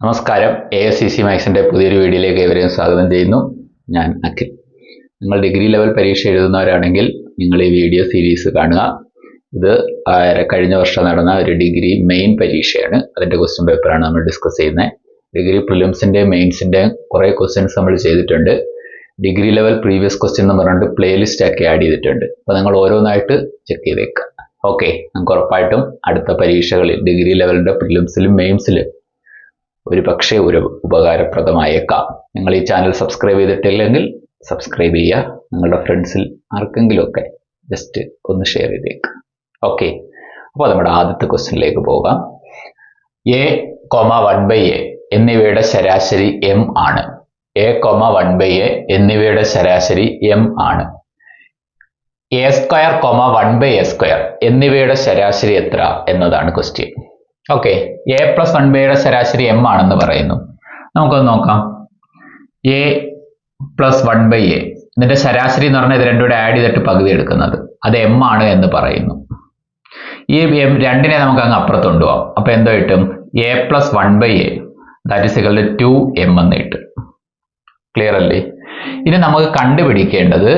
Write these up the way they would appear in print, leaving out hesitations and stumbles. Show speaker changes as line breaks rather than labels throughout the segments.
നമസ്കാരം. ASCC മാത്സിന്റെ പുതിയൊരു വീഡിയോയിലേക്ക് ഏവരെയും സ്വാഗതം ചെയ്യുന്നു. ഞാൻ അഖിൽ. നിങ്ങൾ ഡിഗ്രി ലെവൽ പരീക്ഷ എഴുതുന്നവരാണെങ്കിൽ നിങ്ങൾ ഈ വീഡിയോ സീരീസ് കാണുക. ഇത് കഴിഞ്ഞ വർഷം നടന്ന ഒരു ഡിഗ്രി മെയിൻ പരീക്ഷയാണ്. അതിന്റെ ക്വസ്റ്റ്യൻ പേപ്പറാണ് നമ്മൾ ഡിസ്കസ് ചെയ്യുന്നത്. ഡിഗ്രി പ്രിലിംസിന്റെ മെയിൻസിന്റെ കുറേ ക്വസ്റ്റ്യൻസ് നമ്മൾ ചെയ്തിട്ടുണ്ട്. ഡിഗ്രി ലെവൽ പ്രീവിയസ് ക്വസ്റ്റ്യൻ എന്ന് പറഞ്ഞിട്ട് പ്ലേലിസ്റ്റ് ആക്കി ആഡ് ചെയ്തിട്ടുണ്ട്. അപ്പോൾ നിങ്ങൾ ഓരോന്നായിട്ട് ചെക്ക് ചെയ്തേക്കുക. ഓക്കെ, നമുക്ക് ഉറപ്പായിട്ടും അടുത്ത പരീക്ഷകളിൽ ഡിഗ്രി ലെവലിന്റെ പ്രിലിംസിലും മെയിൻസിലും ഒരു പക്ഷേ ഒരു ഉപകാരപ്രദമായേക്കാം. നിങ്ങൾ ഈ ചാനൽ സബ്സ്ക്രൈബ് ചെയ്തിട്ടില്ലെങ്കിൽ സബ്സ്ക്രൈബ് ചെയ്യുക. നിങ്ങളുടെ ഫ്രണ്ട്സിൽ ആർക്കെങ്കിലുമൊക്കെ ജസ്റ്റ് ഒന്ന് ഷെയർ ചെയ്തേക്കുക. ഓക്കെ, അപ്പോൾ നമ്മുടെ ആദ്യത്തെ ക്വസ്റ്റ്യനിലേക്ക് പോകാം. a, 1/a എന്നിവയുടെ ശരാശരി m ആണ്. a, 1/a എന്നിവയുടെ ശരാശരി m ആണ്. a², 1/a² എന്നിവയുടെ ശരാശരി എത്ര എന്നതാണ് ക്വസ്റ്റ്യൻ. ഓക്കെ, a + 1/a ശരാശരി m ആണെന്ന് പറയുന്നു. നമുക്കൊന്ന് നോക്കാം. a + 1/a ഇതിന്റെ ശരാശരി എന്ന് പറഞ്ഞാൽ ഇത് രണ്ടും കൂടെ ആഡ് ചെയ്തിട്ട് പകുതി എടുക്കുന്നത്, അത് m ആണ് എന്ന് പറയുന്നു. ഈ രണ്ടിനെ നമുക്ക് അങ്ങ് അപ്പുറത്ത് കൊണ്ടുപോകാം. അപ്പൊ എന്തോ കിട്ടും? a + 1/a that is equal to 2m എന്ന് കിട്ടും. ക്ലിയർ അല്ലേ? ഇനി നമുക്ക് കണ്ടുപിടിക്കേണ്ടത്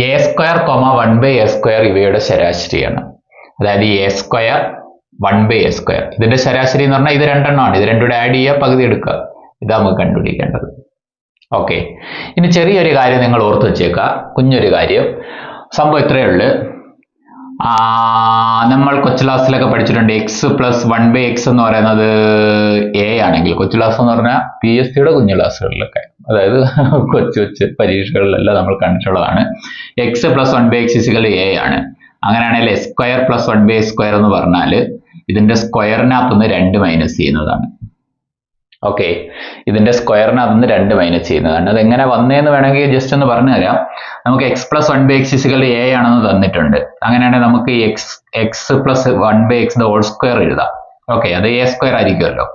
a², 1/a² ഇവയുടെ ശരാശരിയാണ്. അതായത് a² 1/a². ഇതിന്റെ ശരാശരി എന്ന് പറഞ്ഞാൽ ഇത് രണ്ടെണ്ണമാണ്. ഇത് രണ്ടും കൂടെ ആഡ് ചെയ്യുക, പകുതി എടുക്കുക. ഇതാ നമുക്ക് കണ്ടുപിടിക്കേണ്ടത്. ഓക്കെ, ഇനി ചെറിയൊരു കാര്യം നിങ്ങൾ ഓർത്ത് വെച്ചേക്കുക. കുഞ്ഞൊരു കാര്യം. സംഭവം ഇത്രയേ ഉള്ളൂ. നമ്മൾ കൊച്ചു ക്ലാസ്സിലൊക്കെ പഠിച്ചിട്ടുണ്ട് x + 1/x എന്ന് പറയുന്നത് a ആണെങ്കിൽ, കൊച്ചു ക്ലാസ് എന്ന് പറഞ്ഞാൽ PSCയുടെ കുഞ്ഞു ക്ലാസ്സുകളിലൊക്കെ, അതായത് കൊച്ചു പരീക്ഷകളിലെല്ലാം നമ്മൾ കണ്ടിട്ടുള്ളതാണ്. x + 1/x = a ആണ്. അങ്ങനെയാണെങ്കിൽ a² + 1/a² എന്ന് പറഞ്ഞാൽ ഇതിന്റെ സ്ക്വയറിനകത്തുനിന്ന് 2 മൈനസ് ചെയ്യുന്നതാണ്. ഓക്കെ, ഇതിന്റെ സ്ക്വയറിനകത്തുനിന്ന് 2 മൈനസ് ചെയ്യുന്നതാണ്. അത് എങ്ങനെ വന്നേന്ന് വേണമെങ്കിൽ ജസ്റ്റ് ഒന്ന് പറഞ്ഞു തരാം. നമുക്ക് x + 1/x = a ആണെന്ന് തന്നിട്ടുണ്ട്. അങ്ങനെയാണെങ്കിൽ നമുക്ക് x + 1/x² എഴുതാം. ഓക്കെ, അത് a² ആയിരിക്കുമല്ലോ.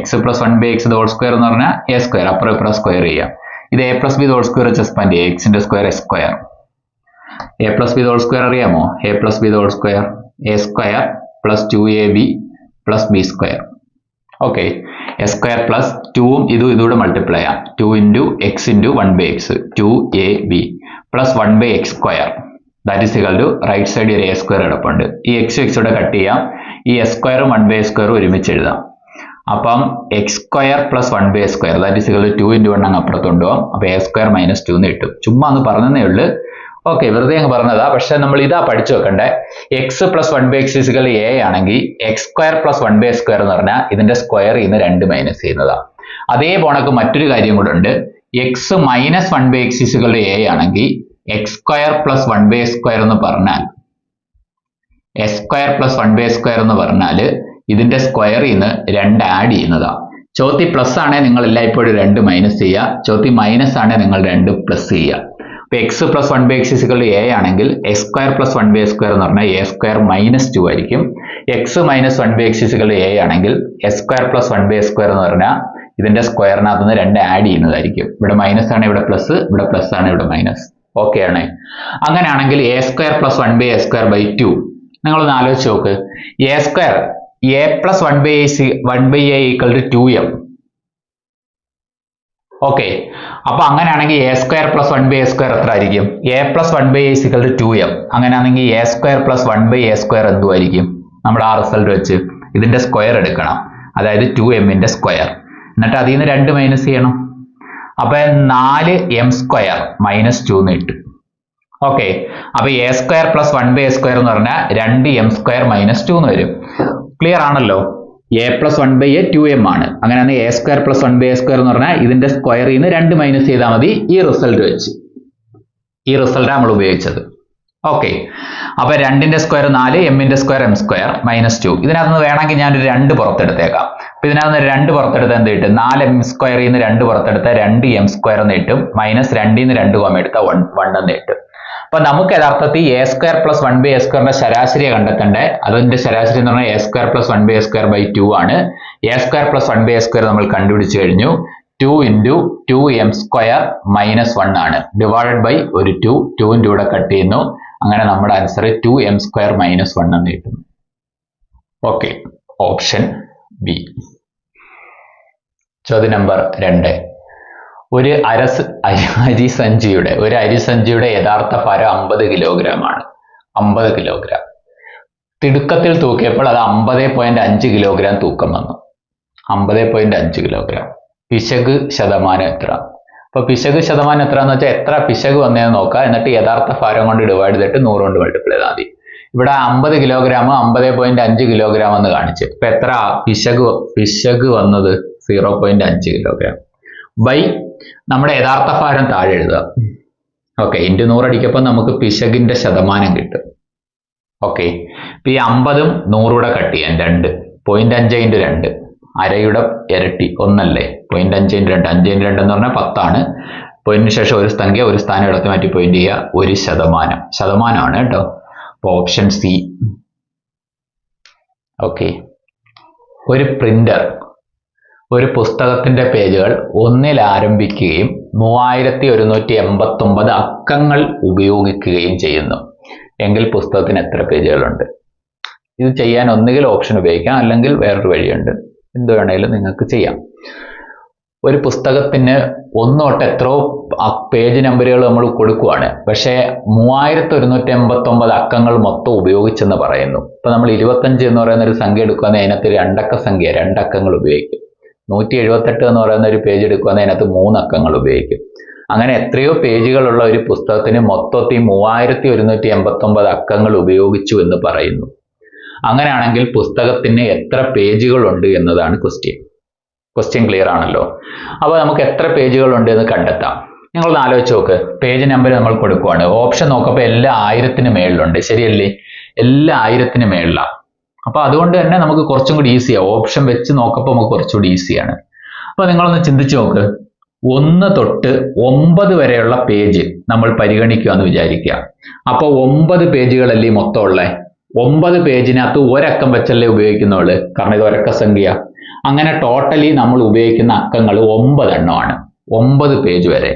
x + 1/x² എന്ന് പറഞ്ഞാൽ a², അപ്പുറം ഇപ്പുറം സ്ക്വയർ ചെയ്യാം. ഇത് a + b² എക്സ്പാൻഡ് ചെയ്യാം. x-ന്റെ സ്ക്വയർ s². a + b² അറിയാമോ? a + b² a² + 2ab + b². Okay, a² + 2ഉം ഇതുകൂടെ മൾട്ടിപ്ലൈ ചെയ്യാം. 2 × x × 1/x 2ab + 1/x² that is equal to right സൈഡിൽ ഒരു a² കിടപ്പുണ്ട്. ഈ x ഇവിടെ കട്ട് ചെയ്യാം. ഈ s² ഉം 1/a² ഒരുമിച്ച് എഴുതാം. അപ്പം x² + 1/a² that is equal to 2 × 1 അങ്ങ് അപ്പുറത്ത് കൊണ്ടുപോകാം. അപ്പൊ a² - 2 എന്ന് കിട്ടും. ചുമ്മാ ഒന്ന് പറഞ്ഞതേ ഉള്ളൂ. ഓക്കെ, വെറുതെ അങ്ങ് പറഞ്ഞതാ. പക്ഷെ നമ്മൾ ഇതാ പഠിച്ചു വെക്കണ്ടേ. x + 1/x = a ആണെങ്കിൽ x² + 1/a² എന്ന് പറഞ്ഞാൽ ഇതിന്റെ സ്ക്വയറിൽ നിന്ന് 2 മൈനസ് ചെയ്യുന്നതാ. അതേ പോണക്ക് മറ്റൊരു കാര്യം കൂടെ ഉണ്ട്. x - 1/x = a ആണെങ്കിൽ x² + 1/a² എന്ന് പറഞ്ഞാൽ s² + 1/a² എന്ന് പറഞ്ഞാൽ ഇതിന്റെ സ്ക്വയറിൽ നിന്ന് 2 ആഡ് ചെയ്യുന്നതാ. ചോദ്യത്തിൽ പ്ലസ് ആണെങ്കിൽ നിങ്ങൾ എല്ലായ്പ്പോഴും 2 മൈനസ് ചെയ്യുക. ചോദ്യത്തിൽ മൈനസ് ആണെങ്കിൽ നിങ്ങൾ 2 പ്ലസ് ചെയ്യുക. അപ്പൊ x + 1/x = a ആണെങ്കിൽ x² + 1/a² എന്ന് പറഞ്ഞാൽ a² - 2 ആയിരിക്കും. x - 1/x = a ആണെങ്കിൽ s² + 1/a² എന്ന് പറഞ്ഞാൽ ഇതിന്റെ സ്ക്വയറിനകത്ത് നിന്ന് 2 ആഡ് ചെയ്യുന്നതായിരിക്കും. ഇവിടെ മൈനസ് ആണ്, ഇവിടെ പ്ലസ്, ഇവിടെ പ്ലസ് ആണ്, ഇവിടെ മൈനസ്. ഓക്കെ ആണ്. അങ്ങനെയാണെങ്കിൽ a² + 1/a²/2 നിങ്ങളൊന്ന് ആലോചിച്ച് നോക്ക്. a² a + 1/a = 2m. Okay, അപ്പൊ അങ്ങനെയാണെങ്കിൽ a² + 1/a² എത്ര ആയിരിക്കും? a + 1/a = 2m. അങ്ങനെയാണെങ്കിൽ a² + 1/a² എന്തുമായിരിക്കും? നമ്മുടെ ആ റിസൾട്ട് വെച്ച് ഇതിന്റെ സ്ക്വയർ എടുക്കണം. അതായത് 2m-ന്റെ സ്ക്വയർ. എന്നിട്ട് അതിൽ നിന്ന് 2 മൈനസ് ചെയ്യണം. അപ്പൊ 4m² - 2 എന്ന് കിട്ടും. ഓക്കെ, അപ്പൊ a² + 1/a² എന്ന് പറഞ്ഞാൽ 2m² - 2 എന്ന് വരും. ക്ലിയർ ആണല്ലോ? a + 1/a 2m ആണ്. അങ്ങനെയാണെങ്കിൽ a² + 1/a² എന്ന് പറഞ്ഞാൽ ഇതിന്റെ സ്ക്വയറിൽ നിന്ന് 2 മൈനസ് ചെയ്താൽ മതി. ഈ റിസൾട്ട് വെച്ച്, ഈ റിസൾട്ട് നമ്മൾ ഉപയോഗിച്ചത്. ഓക്കെ, അപ്പൊ 2ന്റെ സ്ക്വയർ 4, m-ന്റെ സ്ക്വയർ m² - 2. ഇതിനകത്ത് നിന്ന് വേണമെങ്കിൽ ഞാനൊരു 2 പുറത്തെടുത്തേക്കാം. അപ്പൊ ഇതിനകത്ത് നിന്ന് 2 പുറത്തെടുത്താൽ എന്ത് കിട്ടും? 4m² നിന്ന് 2 പുറത്തെടുത്താൽ 2m² എന്ന് കിട്ടും. -2 നിന്ന് 2 കോമ എടുത്താൽ 1 എന്ന് കിട്ടും. അപ്പൊ നമുക്ക് യഥാർത്ഥത്തിൽ a² + 1/a² ശരാശരിയെ കണ്ടെത്തണ്ടേ. അതിന്റെ ശരാശരി എന്ന് പറഞ്ഞാൽ a² + 1/a²/2 ആണ്. a² + 1/a² നമ്മൾ കണ്ടുപിടിച്ചു കഴിഞ്ഞു. 2 × 2m² - 1 ആണ്. ഡിവൈഡഡ് ബൈ ഒരു 2, 2ന്റെ കൂടെ കട്ട് ചെയ്യുന്നു. അങ്ങനെ നമ്മുടെ ആൻസർ 2m² - 1 എന്ന് കിട്ടുന്നു. Okay, option B. ചോദ്യം നമ്പർ 2. ഒരു അരിസഞ്ചിയുടെ യഥാർത്ഥ ഭാരം 50 കിലോഗ്രാമാണ്. 50 കിലോഗ്രാം. തിടുക്കത്തിൽ തൂക്കിയപ്പോൾ അത് 50.5 കിലോഗ്രാം തൂക്കം വന്നു. 50.5 കിലോഗ്രാം. പിശക് ശതമാനം എത്ര? അപ്പൊ പിശക് ശതമാനം എത്ര എന്ന് വെച്ചാൽ എത്ര പിശക് വന്നതെന്ന് നോക്കുക. എന്നിട്ട് യഥാർത്ഥ ഭാരം കൊണ്ട് ഡിവൈഡ് ചെയ്തിട്ട് 100 കൊണ്ട് മൾട്ടിപ്ലൈ ചെയ്താൽ മതി. ഇവിടെ 50 കിലോഗ്രാം 50.5 കിലോഗ്രാം എന്ന് കാണിച്ച്. ഇപ്പൊ എത്ര പിശക് വന്നത്? 0.5 കിലോഗ്രാം ബൈ നമ്മുടെ യഥാർത്ഥ ഭാരം താഴെ എഴുതുക. ഓക്കെ, ഇൻറ്റു 100 അടിക്കപ്പോൾ നമുക്ക് പിശകിന്റെ ശതമാനം കിട്ടും. ഓക്കെ, ഇപ്പൊ ഈ 50ഉം 100 കൂടെ കട്ട് ചെയ്യാൻ 2. 0.5 × 2 അരയുടെ ഇരട്ടി 1 അല്ലേ? 0.5 × 2 5 × 2 എന്ന് പറഞ്ഞാൽ 10 ആണ്. പോയിന്റിന് ശേഷം ഒരു സംഖ്യ, ഒരു സ്ഥാനം എടുത്ത് മാറ്റി പോയിന്റ് ചെയ്യുക. 1%. ശതമാനമാണ് കേട്ടോ. അപ്പൊ ഓപ്ഷൻ സി. ഓക്കെ, ഒരു പ്രിന്റർ ഒരു പുസ്തകത്തിന്റെ പേജുകൾ 1-ൽ ആരംഭിക്കുകയും 3189 അക്കങ്ങൾ ഉപയോഗിക്കുകയും ചെയ്യുന്നു എങ്കിൽ പുസ്തകത്തിന് എത്ര പേജുകളുണ്ട്? ഇത് ചെയ്യാൻ ഒന്നുകിൽ ഓപ്ഷൻ ഉപയോഗിക്കാം, അല്ലെങ്കിൽ വേറൊരു വഴിയുണ്ട്. എന്ത് വേണമെങ്കിലും നിങ്ങൾക്ക് ചെയ്യാം. ഒരു പുസ്തകത്തിന് 1 തൊട്ട് എത്രയോ പേജ് നമ്പറുകൾ നമ്മൾ കൊടുക്കുവാണ്. പക്ഷേ 3189 അക്കങ്ങൾ മൊത്തം ഉപയോഗിച്ചെന്ന് പറയുന്നു. ഇപ്പൊ നമ്മൾ 25 എന്ന് പറയുന്ന ഒരു സംഖ്യ എടുക്കുകയാണെങ്കിൽ അതിനകത്ത് 2 അക്ക സംഖ്യ 2 അക്കങ്ങൾ ഉപയോഗിക്കും. 178 എന്ന് പറയുന്ന ഒരു പേജ് എടുക്കുകയാണെങ്കിൽ അതിനകത്ത് 3 അക്കങ്ങൾ ഉപയോഗിക്കും. അങ്ങനെ എത്രയോ പേജുകളുള്ള ഒരു പുസ്തകത്തിന് മൊത്തത്തിൽ 3189 അക്കങ്ങൾ ഉപയോഗിച്ചു എന്ന് പറയുന്നു. അങ്ങനെയാണെങ്കിൽ പുസ്തകത്തിന് എത്ര പേജുകളുണ്ട് എന്നതാണ് ക്വസ്റ്റ്യൻ ക്ലിയർ ആണല്ലോ. അപ്പോൾ നമുക്ക് എത്ര പേജുകളുണ്ട് എന്ന് കണ്ടെത്താം. നിങ്ങളൊന്ന് ആലോചിച്ച് നോക്ക്. പേജ് നമ്പർ നമ്മൾ കൊടുക്കുവാണ്. ഓപ്ഷൻ നോക്കുമ്പോൾ എല്ലാ 1000-ന് മേളിലുണ്ട്. ശരിയല്ലേ? എല്ലാ 1000-ന് മേളിലാണ്. അപ്പൊ അതുകൊണ്ട് തന്നെ നമുക്ക് കുറച്ചും കൂടി ഈസിയാണ്. ഓപ്ഷൻ വെച്ച് നോക്കുമ്പോൾ നമുക്ക് കുറച്ചുകൂടി ഈസിയാണ്. അപ്പൊ നിങ്ങളൊന്ന് ചിന്തിച്ചു നോക്ക്. 1 തൊട്ട് 9 വരെയുള്ള പേജ് നമ്മൾ പരിഗണിക്കുകയെന്ന് വിചാരിക്കുക. അപ്പൊ 9 പേജുകളല്ലേ മൊത്തം ഉള്ളത്. 9 പേജിനകത്ത് ഒരക്കം വെച്ചല്ലേ ഉപയോഗിക്കുന്നുള്ളൂ, കാരണം ഇത് ഒരക്ക സംഖ്യ. അങ്ങനെ ടോട്ടലി നമ്മൾ ഉപയോഗിക്കുന്ന അക്കങ്ങൾ 9 എണ്ണമാണ്. 9 പേജ് വരെ.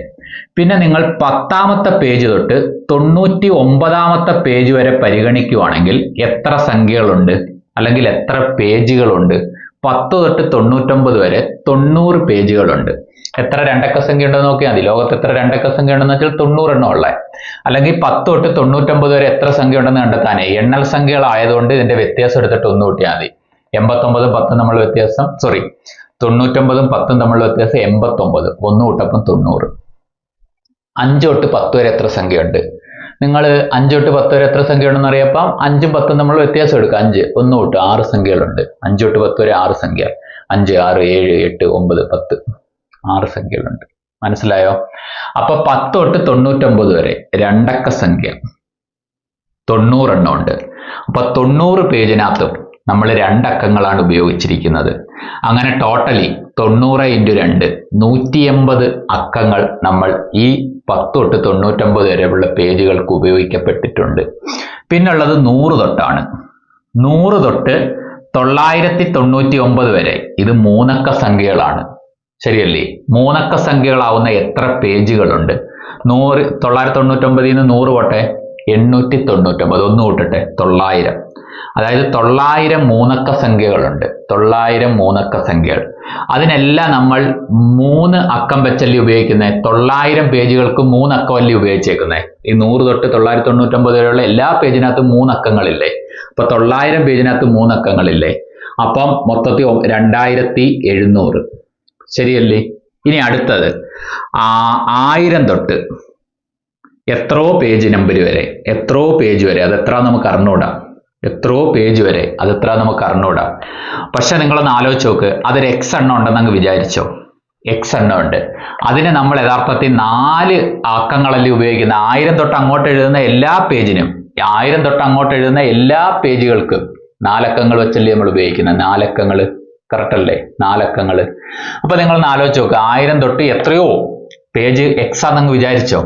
പിന്നെ നിങ്ങൾ 10ാമത്തെ പേജ് തൊട്ട് 99ാമത്തെ പേജ് വരെ പരിഗണിക്കുകയാണെങ്കിൽ എത്ര സംഖ്യകളുണ്ട്, അല്ലെങ്കിൽ എത്ര പേജുകളുണ്ട്? 10 തൊട്ട് 99 വരെ 90 പേജുകളുണ്ട്. എത്ര 2 അക്ക സംഖ്യ ഉണ്ടെന്ന് നോക്കിയാൽ മതി. ലോകത്ത് എത്ര 2 അക്ക സംഖ്യ ഉണ്ടെന്ന് വെച്ചാൽ 90 എണ്ണം ഉള്ളത്. അല്ലെങ്കിൽ 10 തൊട്ട് 99 വരെ എത്ര സംഖ്യ ഉണ്ടെന്ന് കണ്ടെത്താനേ എണ്ണൽ സംഖ്യകളായതുകൊണ്ട് ഇതിന്റെ വ്യത്യാസം എടുത്തിട്ട് 1 കൂട്ടിയാൽ മതി. 89ഉം 10ഉം തമ്മിലുള്ള വ്യത്യാസം 99ഉം 10ഉം തമ്മിലുള്ള വ്യത്യാസം 89. 1 കൂട്ടപ്പം 90. 5 തൊട്ട് 10 വരെ എത്ര സംഖ്യയുണ്ട്? നിങ്ങൾ 5 തൊട്ട് 10 വരെ എത്ര സംഖ്യ ഉണ്ടെന്ന് അറിയപ്പം 5ഉം 10ഉം നമ്മൾ വ്യത്യാസം എടുക്കുക. 5 1 തൊട്ട് 6 സംഖ്യകളുണ്ട്. 5 തൊട്ട് 10 വരെ 6 സംഖ്യ. 5 6 7 8 9 10 6 സംഖ്യകളുണ്ട്. മനസ്സിലായോ? അപ്പൊ 10 തൊട്ട് 99 വരെ 2 അക്ക സംഖ്യ 90 എണ്ണം ഉണ്ട്. അപ്പൊ 90 പേജിനകത്തും നമ്മൾ 2 അക്കങ്ങളാണ് ഉപയോഗിച്ചിരിക്കുന്നത്. അങ്ങനെ ടോട്ടലി 90 × 2 180 അക്കങ്ങൾ നമ്മൾ ഈ 10 തൊട്ട് 99 വരെയുള്ള പേജുകൾക്ക് ഉപയോഗിക്കപ്പെട്ടിട്ടുണ്ട്. പിന്നുള്ളത് 100 തൊട്ടാണ്. 100 തൊട്ട് 999 വരെ ഇത് 3 അക്ക സംഖ്യകളാണ്. ശരിയല്ലേ? 3 അക്ക സംഖ്യകളാവുന്ന എത്ര പേജുകളുണ്ട്? 999 100 പോട്ടെ 899. 1 കൂട്ടട്ടെ 900. അതായത് 900 3 അക്ക സംഖ്യകളുണ്ട്. 900 3 അക്ക സംഖ്യകൾ. അതിനെല്ലാം നമ്മൾ 3 അക്കം വെച്ചല്ലേ ഉപയോഗിക്കുന്നത്. 900 പേജുകൾക്ക് 3 അക്കമല്ലേ ഉപയോഗിച്ചേക്കുന്നത്. ഈ 100 തൊട്ട് 999 വരെയുള്ള എല്ലാ പേജിനകത്തും 3 അക്കങ്ങളില്ലേ. അപ്പൊ 900 പേജിനകത്ത് 3 അക്കങ്ങളില്ലേ. അപ്പം മൊത്തത്തിൽ 2700. ശരിയല്ലേ? ഇനി അടുത്തത് 1000 തൊട്ട് എത്രയോ പേജ് നമ്പർ വരെ, എത്രയോ പേജ് വരെ, അതെത്ര നമുക്ക് അറിഞ്ഞൂടാ. എത്രയോ പേജ് വരെ അതെത്ര നമുക്ക് അറിഞ്ഞൂടാ. പക്ഷെ നിങ്ങളൊന്ന് ആലോചിച്ച് നോക്ക്. അതൊരു എക്സ് എണ്ണം ഉണ്ടെന്ന് അങ്ങ് വിചാരിച്ചോ. എക്സ് എണ്ണം ഉണ്ട്. അതിന് നമ്മൾ യഥാർത്ഥത്തിൽ 4 അക്കങ്ങളല്ലേ ഉപയോഗിക്കുന്നത്. 1000 തൊട്ട് അങ്ങോട്ട് എഴുതുന്ന എല്ലാ പേജിനും, 1000 തൊട്ട് അങ്ങോട്ട് എഴുതുന്ന എല്ലാ പേജുകൾക്കും 4 അക്കങ്ങൾ വെച്ചല്ലേ നമ്മൾ ഉപയോഗിക്കുന്നത്. 4 അക്കങ്ങൾ കറക്റ്റ് അല്ലേ? 4 അക്കങ്ങൾ. അപ്പൊ നിങ്ങളൊന്ന് ആലോചിച്ച് നോക്ക്. 1000 തൊട്ട് എത്രയോ പേജ് എക്സ് ആണെന്ന് വിചാരിച്ചോ.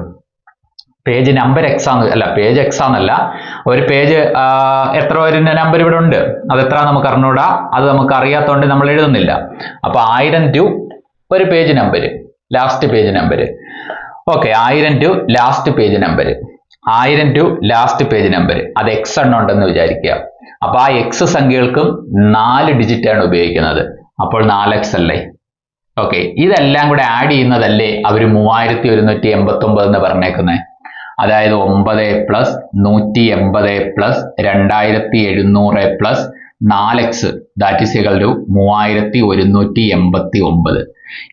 പേജ് നമ്പർ എക്സ് ആണ്, അല്ല പേജ് എക്സ് ആണെന്നല്ല, ഒരു പേജ് എത്ര വരുന്ന നമ്പർ ഇവിടെ ഉണ്ട്. അത് എത്ര നമുക്ക് അറിഞ്ഞൂടാ. അത് നമുക്ക് അറിയാത്തതുകൊണ്ട് നമ്മൾ എഴുതുന്നില്ല. അപ്പൊ 1000 ടു ഒരു page number, last page number. Okay, 1000 to last page number. 1000 to last page number. അത് എക്സ് എണ്ണം ഉണ്ടെന്ന് വിചാരിക്കുക. അപ്പൊ ആ എക്സ് സംഖ്യകൾക്കും 4 ഡിജിറ്റ് ആണ് ഉപയോഗിക്കുന്നത്. അപ്പോൾ 4x അല്ലേ. ഓക്കെ, ഇതെല്ലാം കൂടെ ആഡ് ചെയ്യുന്നതല്ലേ അവർ 3189 എന്ന് പറഞ്ഞേക്കുന്നത്. അതായത് 9 plus 180 plus 2700 plus 4x that is equal to 3189.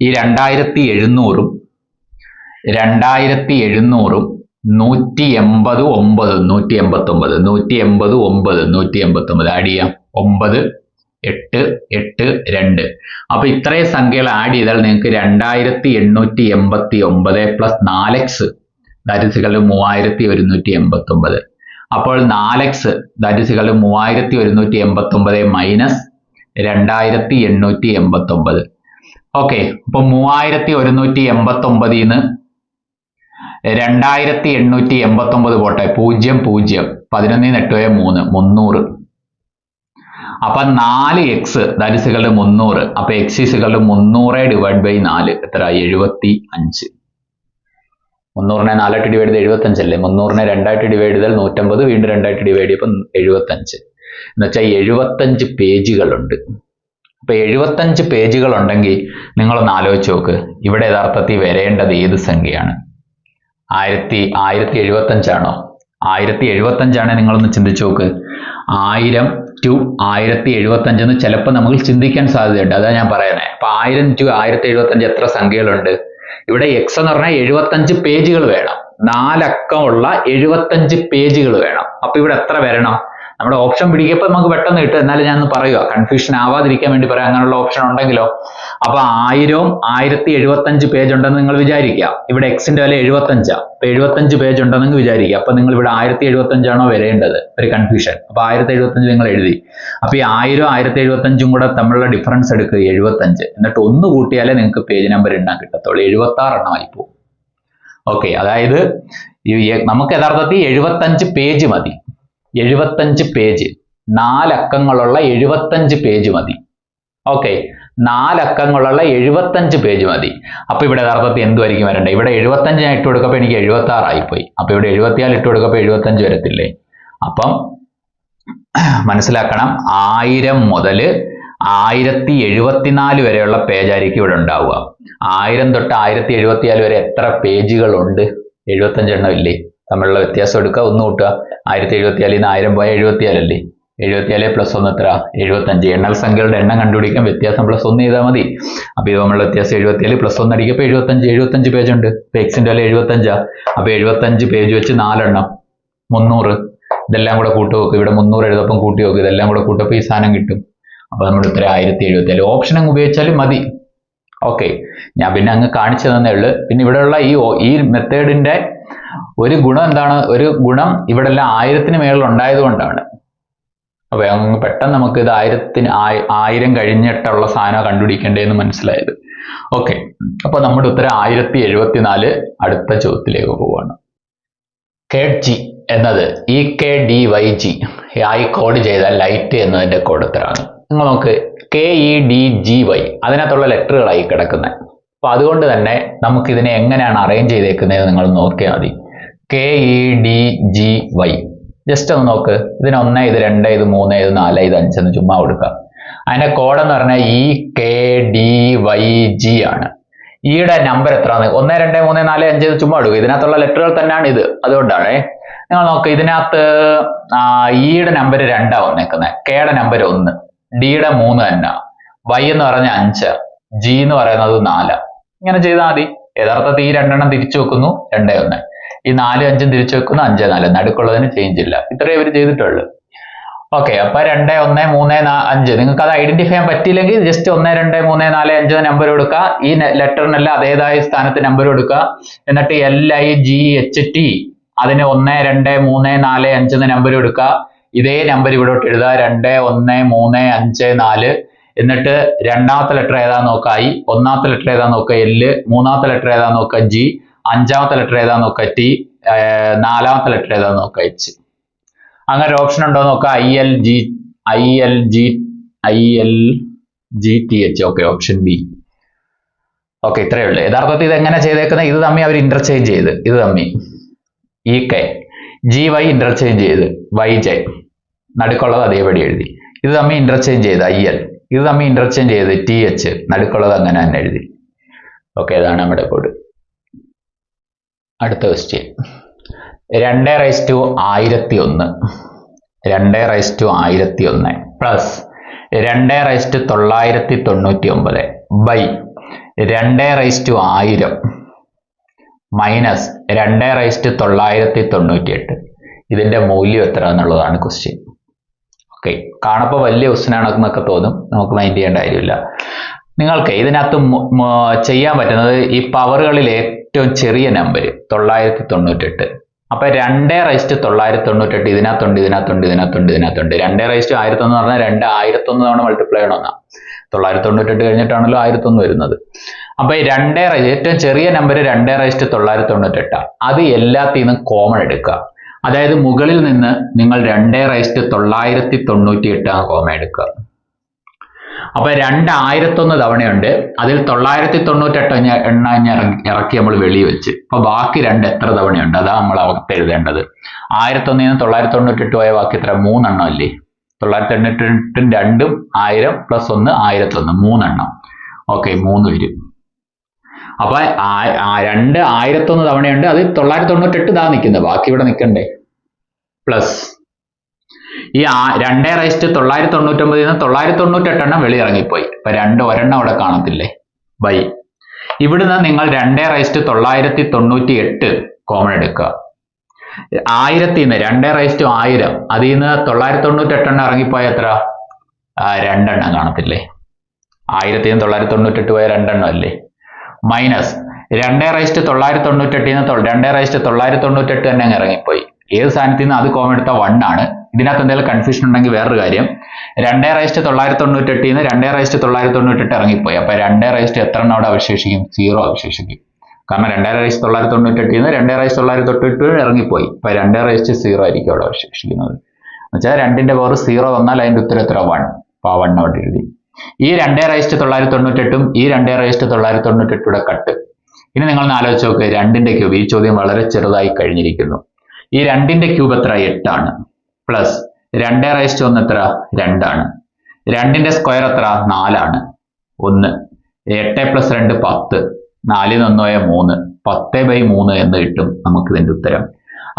ഈ 2700ഉം 189 ആഡ് ചെയ്യാം. 9 8 8 2. അപ്പൊ ഇത്രയും സംഖ്യകൾ ആഡ് ചെയ്താൽ നിങ്ങൾക്ക് 2889 plus 4x that is equal to 3189. അപ്പോൾ 4x that is equal to 3189 minus 2889. Okay, അപ്പൊ 3189 2889 പോട്ടെ, 0 0 11 8 3 300. അപ്പൊ 4x that is equal to 300. അപ്പൊ x is equal to 300 divide by 4 എത്ര? 75. 300നെ 4 ആയിട്ട് ഡിവൈഡ് ചെയ്ത് 75 അല്ലേ? 300നെ 2 ആയിട്ട് ഡിവൈഡ് ചെയ്താൽ 150, വീണ്ടും 2 ആയിട്ട് ഡിവൈഡ് ചെയ്യുമ്പോൾ 75. എന്നുവെച്ചാൽ 75 പേജുകളുണ്ട്. അപ്പൊ 75 പേജുകൾ ഉണ്ടെങ്കിൽ നിങ്ങളൊന്ന് ആലോചിച്ച് നോക്ക്, ഇവിടെ യഥാർത്ഥത്തിൽ വരേണ്ടത് ഏത് സംഖ്യയാണ്? 1075 ആണോ? 1075 ആണെ നിങ്ങളൊന്ന് ചിന്തിച്ചു നോക്ക്. 1000 to 1075 എന്ന് ചിലപ്പോൾ നമുക്ക് ചിന്തിക്കാൻ സാധ്യതയുണ്ട്. അതാ ഞാൻ പറയുന്നത്. അപ്പൊ 1000 to 1075 എത്ര സംഖ്യകളുണ്ട്? ഇവിടെ x എന്ന് പറഞ്ഞാൽ 75 പേജുകൾ വേണം. 4 അക്കമുള്ള 75 പേജുകൾ വേണം. അപ്പൊ ഇവിടെ എത്ര വരണം? നമ്മുടെ ഓപ്ഷൻ പിടിക്കപ്പോൾ നമുക്ക് പെട്ടെന്ന് കിട്ടും. എന്നാലും ഞാൻ പറയുക, കൺഫ്യൂഷൻ ആവാതിരിക്കാൻ വേണ്ടി പറയാം. അങ്ങനെയുള്ള ഓപ്ഷൻ ഉണ്ടെങ്കിലോ. അപ്പൊ 1000 1075 പേജ് ഉണ്ടെന്ന് നിങ്ങൾ വിചാരിക്കുക. ഇവിടെ എക്സിന്റെ വില 75. അപ്പൊ 75 പേജ് ഉണ്ടെന്ന് വിചാരിക്കുക. അപ്പൊ നിങ്ങൾ ഇവിടെ 1075 ആണോ വരേണ്ടത്? ഒരു കൺഫ്യൂഷൻ. അപ്പൊ 1075 നിങ്ങൾ എഴുതി. അപ്പൊ ഈ 1000 1075 കൂടെ തമ്മിലുള്ള ഡിഫറൻസ് എടുക്കുക 75. എന്നിട്ട് 1 കൂട്ടിയാലേ നിങ്ങൾക്ക് പേജ് നമ്പർ എണ്ണാൻ കിട്ടത്തുള്ളൂ. 76 എണ്ണമായി പോകും. ഓക്കെ, അതായത് നമുക്ക് യഥാർത്ഥത്തിൽ 75 പേജ് മതി. 75 പേജ്, 4 അക്കങ്ങളുള്ള 75 പേജ് മതി. ഓക്കെ, 4 അക്കങ്ങളുള്ള 75 പേജ് മതി. അപ്പൊ ഇവിടെ യഥാർത്ഥത്തിൽ എന്തുമായിരിക്കും വരണ്ടേ? ഇവിടെ 75 ഞാൻ ഇട്ട് കൊടുക്കപ്പോൾ എനിക്ക് 76 ആയിപ്പോയി. അപ്പൊ ഇവിടെ 74 ഇട്ട് കൊടുക്കപ്പോൾ 75 വരത്തില്ലേ? അപ്പം മനസ്സിലാക്കണം, 1000 മുതൽ 1074 വരെയുള്ള പേജായിരിക്കും ഇവിടെ ഉണ്ടാവുക. 1000 തൊട്ട് 1074 വരെ എത്ര പേജുകളുണ്ട്? 75 എണ്ണം ഇല്ലേ? തമ്മിലുള്ള വ്യത്യാസം എടുക്കുക, 1 കൂട്ടുക. 1074 1000 പോയ 74 അല്ലേ? 74 പ്ലസ് 1 എത്ര? 75. എണ്ണൽ സംഖ്യകളുടെ എണ്ണം കണ്ടുപിടിക്കാൻ വ്യത്യാസം പ്ലസ് 1 ചെയ്താൽ മതി. അപ്പൊ ഇത് തമ്മിലുള്ള വ്യത്യാസം 74 പ്ലസ് 1 അടിക്കപ്പോൾ 75 പേജ് ഉണ്ട്. ഇപ്പൊ എക്സിന്റെ വില 75. അപ്പൊ 75 പേജ് വെച്ച് 4 എണ്ണം 300. ഇതെല്ലാം കൂടെ കൂട്ടി നോക്കും. ഇവിടെ 300 എഴുതപ്പം കൂട്ടി നോക്കും. ഇതെല്ലാം കൂടെ കൂട്ടപ്പോൾ ഈ സാധനം കിട്ടും. അപ്പൊ നമ്മുടെ ഉത്തരം 1074. ഓപ്ഷൻ അങ്ങ് ഉപയോഗിച്ചാലും മതി. ഓക്കെ, ഞാൻ പിന്നെ അങ്ങ് കാണിച്ചു തന്നേ ഉള്ളു. പിന്നെ ഇവിടെയുള്ള ഈ മെത്തേഡിന്റെ ഒരു ഗുണം എന്താണ്? ഒരു ഗുണം ഇവിടെ എല്ലാം 1000ന് മേളിൽ ഉണ്ടായത് കൊണ്ടാണ്. അപ്പൊ അങ്ങ് പെട്ടെന്ന് നമുക്ക് ഇത് 1000 കഴിഞ്ഞിട്ടുള്ള സാധനം കണ്ടുപിടിക്കേണ്ടതെന്ന് മനസ്സിലായത്. ഓക്കെ, അപ്പൊ നമ്മുടെ ഉത്തരം 1074. അടുത്ത ചോദ്യത്തിലേക്ക് പോവാണ്. KG എന്നത് EKDYG ആയി കോഡ് ചെയ്താൽ ലൈറ്റ് എന്നതിന്റെ കോഡ് എത്രയാണ്? നിങ്ങൾ നോക്ക്, KEDGY അതിനകത്തുള്ള ലെറ്ററുകളായി കിടക്കുന്നത്. അപ്പൊ അതുകൊണ്ട് തന്നെ നമുക്ക് ഇതിനെ എങ്ങനെയാണ് അറേഞ്ച് ചെയ്തേക്കുന്നത് നിങ്ങൾ നോക്കിയാൽ മതി. KEDGY ജസ്റ്റ് ഒന്ന് നോക്ക്. ഇതിന് 1, ഇത് 2, ഇത് 3, ഇത് 4, ഇത് 5 എന്ന് ചുമ്മാ കൊടുക്കുക. അതിന്റെ കോഡ് എന്ന് പറഞ്ഞാൽ EKDYG ആണ്. ഈയുടെ നമ്പർ എത്രയാണ്? 1 2 3 4 5 ഇത് ചുമ്മാ കൊടുക്കുക. ഇതിനകത്തുള്ള ലെറ്ററുകൾ തന്നെയാണ് ഇത്. അതുകൊണ്ടാണ് നിങ്ങൾ നോക്ക്, ഇതിനകത്ത് ഈയുടെ നമ്പർ 2 വന്നേക്കുന്നത്, കെയുടെ നമ്പർ 1, ഡിയുടെ 3 തന്നെ, Y എന്ന് പറഞ്ഞ 5, G എന്ന് പറയുന്നത് 4. ഇങ്ങനെ ചെയ്താൽ മതി. യഥാർത്ഥത്തിൽ ഈ 2 എണ്ണം തിരിച്ചു വെക്കുന്നു 2 1, ഈ 4 5 തിരിച്ചു വെക്കുന്നു 5 4. നടുക്കുള്ളതിന് ചേഞ്ച് ഇല്ല. ഇത്രയും ഇവർ ചെയ്തിട്ടുള്ളൂ. ഓക്കെ, അപ്പൊ 2 1 3 5 നിങ്ങൾക്ക് അത് ഐഡന്റിഫൈ ചെയ്യാൻ പറ്റിയില്ലെങ്കിൽ ജസ്റ്റ് 1 2 3 4 5 നമ്പർ കൊടുക്കുക. ഈ ലെറ്ററിനെല്ലാം അതേതായ സ്ഥാനത്ത് നമ്പർ കൊടുക്കുക. എന്നിട്ട് LIGHT അതിന് 1 2 3 4 5 എന്ന് നമ്പർ കൊടുക്കുക. ഇതേ നമ്പർ ഇവിടോട്ട് എഴുതുക, 2 1 3 5 4. എന്നിട്ട് രണ്ടാമത്തെ ലെറ്റർ ഏതാ നോക്കുക I, ഒന്നാമത്തെ ലെറ്റർ ഏതാ നോക്കുക L, മൂന്നാമത്തെ ലെറ്റർ ഏതാ നോക്കുക G, അഞ്ചാമത്തെ ലെറ്റർ ഏതാ നോക്കുക T, നാലാമത്തെ ലെറ്റർ ഏതാ നോക്കുക H. അങ്ങനെ ഒരു ഓപ്ഷൻ ഉണ്ടോ നോക്കുക, ILGTH. Okay, option B. Okay, ഇത്രയേ ഉള്ളൂ. യഥാർത്ഥത്തിൽ ഇത് എങ്ങനെ ചെയ്തേക്കുന്നത്? ഇത് തമ്മിൽ അവർ ഇന്റർചേഞ്ച് ചെയ്ത്, ഇത് തമ്മിൽ EK GY ഇന്റർചേഞ്ച് ചെയ്ത് YJ നടുക്കുള്ളത് അതേപടി എഴുതി. ഇത് തമ്മിൽ ഇന്റർചേഞ്ച് ചെയ്ത് IL, ഇത് തമ്മിൽ ഇന്റർചേഞ്ച് ചെയ്ത് TH നടുക്കുള്ളത് അങ്ങനെ തന്നെ എഴുതി. ഓക്കെ, ഇതാണ് നമ്മുടെ കോഡ്. അടുത്ത ക്വസ്റ്റ്യൻ 2/1001 2/1001 പ്ലസ് 2/999 ബൈ 2/1000 മൈനസ് 2/998. ഇതിന്റെ മൂല്യം എത്ര എന്നുള്ളതാണ് ക്വസ്റ്റ്യൻ. ഓക്കെ, കാണുമ്പോൾ വലിയ ക്വസ്റ്റ്യൻ ആണെന്നൊക്കെ തോന്നും, നമുക്ക് മൈൻഡ് ചെയ്യേണ്ട കാര്യമില്ല. നിങ്ങൾക്ക് ഇതിനകത്ത് ചെയ്യാൻ പറ്റുന്നത് ഈ പവറുകളിൽ ഏറ്റവും ചെറിയ നമ്പർ 998. അപ്പൊ 2/998 ഇതിനകത്തുണ്ട് 2/1001 എന്ന് പറഞ്ഞാൽ 2/1001 തവണ മൾട്ടിപ്ലൈ ചെയ്യണമെന്നാ. 998 കഴിഞ്ഞിട്ടാണല്ലോ 1001 വരുന്നത്. അപ്പൊ ഈ ഏറ്റവും ചെറിയ നമ്പർ 2/998. അത് എല്ലാത്തിൽ നിന്നും കോമൺ എടുക്കുക. അതായത് മുകളിൽ നിന്ന് നിങ്ങൾ 2/998 കോമൺ എടുക്കുക. അപ്പൊ 2/1001 തവണയുണ്ട്, അതിൽ 998 എണ്ണം ഇറക്കി നമ്മൾ വെളിയിൽ വെച്ച്. അപ്പൊ ബാക്കി 2 എത്ര തവണയുണ്ട് അതാ നമ്മൾ അകത്ത് എഴുതേണ്ടത്. 1001 998 പോയ ബാക്കി എത്ര? 3 എണ്ണം അല്ലേ? 998 2 1000 പ്ലസ് 1 1001 3 എണ്ണം. ഓക്കെ, 3 വരും. അപ്പൊ 2/1001 തവണയുണ്ട്, അതിൽ 998 ഇതാ നിൽക്കുന്നത്, ബാക്കി ഇവിടെ നിൽക്കണ്ടേ? പ്ലസ് ഈ 2/999 998 എണ്ണം വെളിയിറങ്ങിപ്പോയി. ഇപ്പൊ 2 ഒരെണ്ണം അവിടെ കാണത്തില്ലേ? ബൈ ഇവിടുന്ന് നിങ്ങൾ 2/998 കോമൺ എടുക്കുക. 1000 2/1000 അതിൽ നിന്ന് 998 എണ്ണം ഇറങ്ങിപ്പോയ എത്ര? 2 എണ്ണം കാണത്തില്ലേ? 1000 998 പോയ 2 എണ്ണം അല്ലേ? മൈനസ് 2/998 2/998 തന്നെ അങ്ങ് ഇറങ്ങിപ്പോയി. ഏത് സ്ഥാനത്ത് നിന്ന് അത് കോമൺ എടുത്ത 1 ആണ്. ഇതിനകത്ത് എന്തെങ്കിലും കൺഫ്യൂഷൻ ഉണ്ടെങ്കിൽ വേറൊരു കാര്യം, 2/998 2/998 ഇറങ്ങിപ്പോയി. അപ്പൊ 2 എത്ര എണ്ണം അവിടെ അവശേഷിക്കും? 0 അവശേഷിക്കും. കാരണം 2/998 2/998 ഇറങ്ങിപ്പോയി. അപ്പൊ 2/0 ആയിരിക്കും അവിടെ അവശേഷിക്കുന്നത്. എന്നുവെച്ചാൽ 2ന്റെ പവർ 0 വന്നാൽ അതിന്റെ ഉത്തരം എത്ര? 1. അപ്പൊ 1 അവിടെ എഴുതി. ഈ 2/998 ഈ 2/998 കട്ട്. ഇനി നിങ്ങൾ ആലോചിച്ച് നോക്ക്, 2ന്റെ ക്യൂബ്. ഈ ചോദ്യം വളരെ ചെറുതായി കഴിഞ്ഞിരിക്കുന്നു. ഈ 2ന്റെ ക്യൂബ് എത്ര? 8 ആണ്. പ്ലസ് 2/1 എത്ര? 2 ആണ്. 2ന്റെ സ്ക്വയർ എത്ര? 4 ആണ്. 1 8 പ്ലസ് 2 10 4 1 3 10/3 എന്ന് കിട്ടും നമുക്ക് ഇതിന്റെ ഉത്തരം.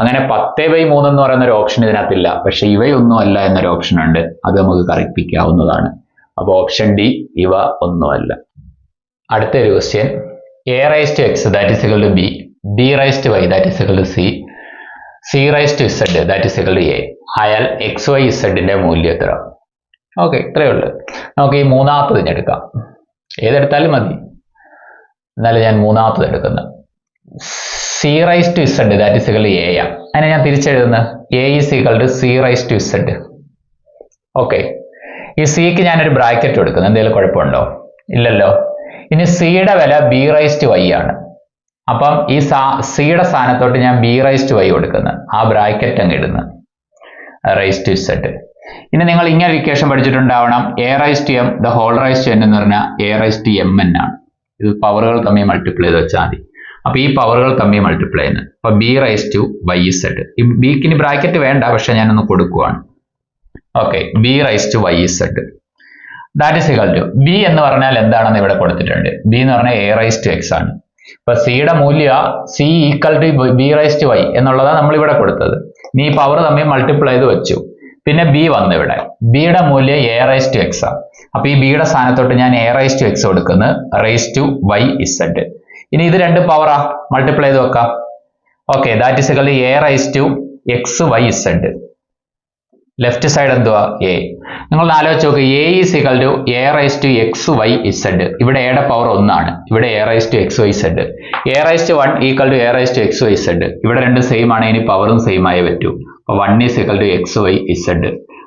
അങ്ങനെ 10/3 എന്ന് പറയുന്ന ഒരു ഓപ്ഷൻ ഇതിനകത്തില്ല, പക്ഷെ ഇവയൊന്നും അല്ല എന്നൊരു ഓപ്ഷൻ ഉണ്ട്, അത് നമുക്ക് കറക്റ്റിക്കാവുന്നതാണ്. അപ്പൊ ഓപ്ഷൻ ഡി, ഇവ ഒന്നുമല്ല. അടുത്തൊരു question, a/x that is equal to b, b/y that is equal to c, c/z that is equal to a ആയാൽ xyz ന്റെ മൂല്യം എത്ര? ഓക്കെ, ഇത്രയേ ഉള്ളൂ. നമുക്ക് ഈ മൂന്നാമത്തത് എടുക്കാം. ഏതെടുത്താലും മതി, എന്നാലും ഞാൻ മൂന്നാമത്തത് എടുക്കുന്നത്. c/z that is equal to a. അതിനെ ഞാൻ തിരിച്ചെഴുതുന്നത് a is equal to c/z. Okay, ഈ സിക്ക് ഞാനൊരു ബ്രാക്കറ്റ് കൊടുക്കുന്നു, എന്തെങ്കിലും കുഴപ്പമുണ്ടോ? ഇല്ലല്ലോ. ഇനി സിയുടെ വില b/y ആണ്. അപ്പം ഈ സിയുടെ സ്ഥാനത്തോട്ട് ഞാൻ b/y കൊടുക്കുന്നത്, ആ ബ്രാക്കറ്റ് അങ്ങ് ഇടുന്നത് z. ഇനി നിങ്ങൾ ഇങ്ങനെ equation പഠിച്ചിട്ടുണ്ടാവണം, a/m the whole raised to n എന്ന് പറഞ്ഞാൽ a/mn ആണ്. ഇത് പവറുകൾ തമ്മിൽ മൾട്ടിപ്ലൈ ചെയ്ത് വെച്ചാൽ മതി. അപ്പൊ ഈ പവറുകൾ തമ്മിൽ മൾട്ടിപ്ലൈ ചെയ്യുന്നത്. അപ്പൊ b/yz. ഈ ബിക്ക് ഇനി ബ്രാക്കറ്റ് വേണ്ട, പക്ഷെ ഞാനൊന്ന് കൊടുക്കുവാണ്. Okay, b/yz that is equal to b എന്ന് പറഞ്ഞാൽ എന്താണെന്ന് ഇവിടെ കൊടുത്തിട്ടുണ്ട്. b എന്ന് പറഞ്ഞാൽ a/x ആണ്. അപ്പൊ സിയുടെ മൂല്യം c ഈക്വൽ ടു b/y എന്നുള്ളതാണ് നമ്മൾ ഇവിടെ കൊടുത്തത്. നീ ഈ പവർ തമ്മിൽ മൾട്ടിപ്ലൈ ചെയ്ത് വെച്ചു. പിന്നെ b വന്നു ഇവിടെ, ബിയുടെ മൂല്യം a/x ആണ്. അപ്പൊ ഈ ബിയുടെ സ്ഥാനത്തോട്ട് ഞാൻ a/x കൊടുക്കുന്നത് raised/y z. ഇനി ഇത് 2 പവറാ, മൾട്ടിപ്ലൈ ചെയ്ത് വെക്കാം. Okay, that is equal to a/xyz. Left side എന്തുവാ? a. നിങ്ങൾ ആലോചിച്ച് നോക്ക്, a is equal to a/xyz. ഇവിടെ a യുടെ പവർ 1 ആണ്, ഇവിടെ a/xyz. a/1 equal to a/xyz. ഇവിടെ രണ്ടും സെയിം ആണ്, ഇനി പവറും സെയിം ആയേ പറ്റൂ. അപ്പൊ 1 is equal to xyz.